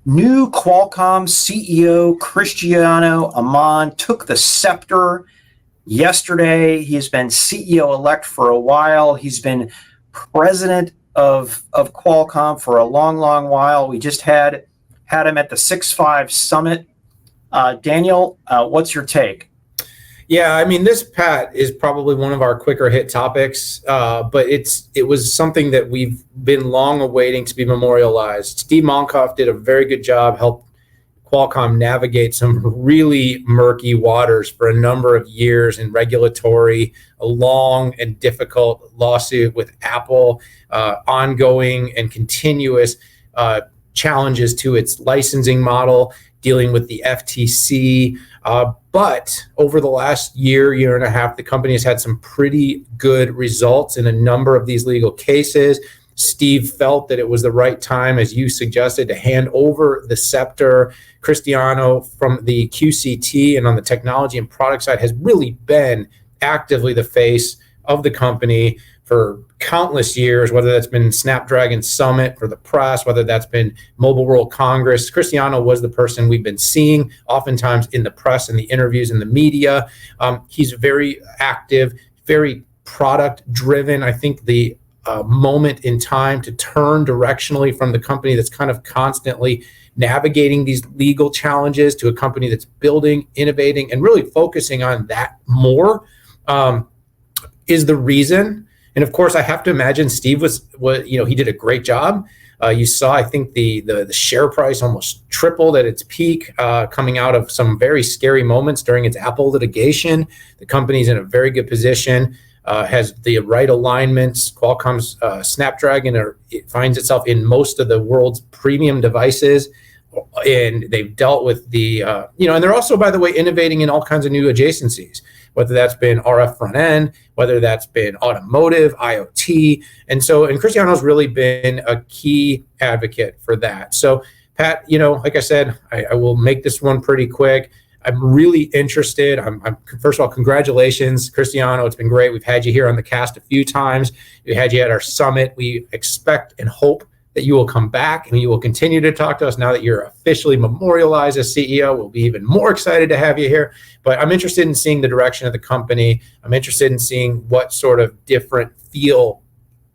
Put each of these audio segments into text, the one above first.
New Qualcomm CEO Cristiano Amon took the scepter yesterday. He's been CEO elect for a while. He's been president of Qualcomm for a long, long while. We just had him at the 6.5 summit. Daniel, what's your take? Yeah, I mean, this, Pat, is probably one of our quicker hit topics, but it was something that we've been long awaiting to be memorialized. Steve Monkoff did a very good job, helped Qualcomm navigate some really murky waters for a number of years in regulatory, a long and difficult lawsuit with Apple, ongoing and continuous challenges to its licensing model, dealing with the FTC. But over the last year and a half, the company has had some pretty good results in a number of these legal cases. Steve felt that it was the right time, as you suggested, to hand over the scepter. Cristiano, from the QCT and on the technology and product side, has really been actively the face of the company for countless years, whether that's been Snapdragon Summit for the press, whether that's been Mobile World Congress. Cristiano was the person we've been seeing oftentimes in the press and the interviews in the media. He's very active, very product driven. I think the moment in time to turn directionally from the company that's kind of constantly navigating these legal challenges to a company that's building, innovating, and really focusing on that more is the reason. And of course, I have to imagine Steve was he did a great job. You saw, I think, the share price almost tripled at its peak, coming out of some very scary moments during its Apple litigation. The company's in a very good position, has the right alignments. Qualcomm's Snapdragon it finds itself in most of the world's premium devices, and they've dealt with the and they're also, by the way, innovating in all kinds of new adjacencies, whether that's been RF front end, whether that's been automotive, IoT. And Cristiano's really been a key advocate for that. So, Pat, like I said, I will make this one pretty quick. I'm really interested. I'm first of all, congratulations, Cristiano. It's been great. We've had you here on the cast a few times. We had you at our summit. We expect and hope that you will come back and you will continue to talk to us now that you're officially memorialized as CEO. We'll be even more excited to have you here. But I'm interested in seeing the direction of the company. I'm interested in seeing what sort of different feel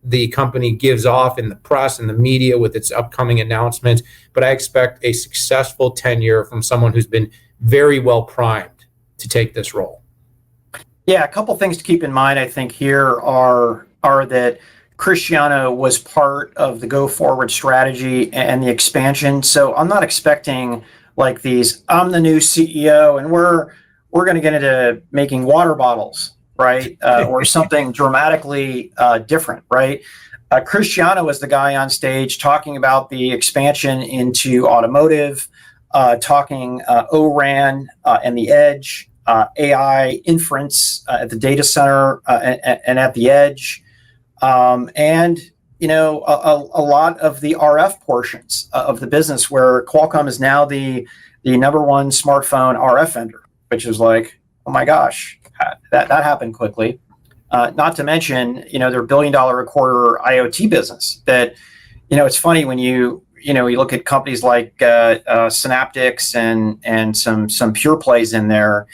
the company gives off in the press and the media with its upcoming announcements. But I expect a successful tenure from someone who's been very well primed to take this role. Yeah, a couple things to keep in mind, I think, here are that Cristiano was part of the go forward strategy and the expansion. So I'm not expecting like these, I'm the new CEO and we're going to get into making water bottles, right? Or something dramatically different, right? Cristiano was the guy on stage talking about the expansion into automotive, talking ORAN and the edge, AI inference at the data center and at the edge. And a lot of the RF portions of the business, where Qualcomm is now the number one smartphone RF vendor, which is like, oh my gosh, that happened quickly. Not to mention, their $1 billion a quarter IoT business. That, it's funny when you look at companies like Synaptics and some pure plays in there,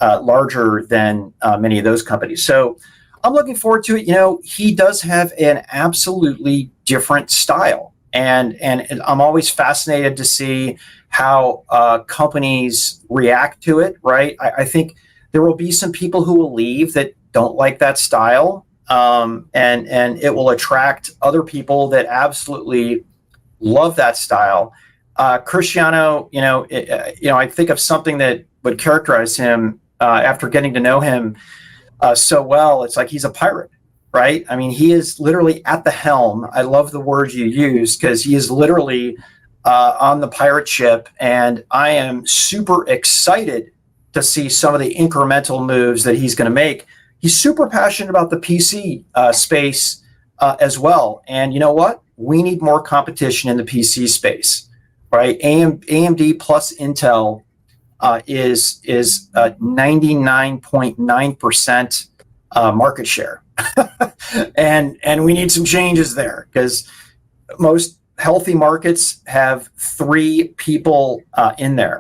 larger than many of those companies. So I'm looking forward to it. He does have an absolutely different style, and I'm always fascinated to see how companies react to it. Right? I think there will be some people who will leave that don't like that style, and it will attract other people that absolutely love that style. Cristiano, I think of something that would characterize him after getting to know him so well. It's like he's a pirate, right? I mean, he is literally at the helm. I love the words you use, because he is literally on the pirate ship, and I am super excited to see some of the incremental moves that he's going to make. He's super passionate about the PC space as well. And you know what? We need more competition in the PC space, right? AMD plus Intel is 99.9% market share, and we need some changes there, because most healthy markets have three people in there.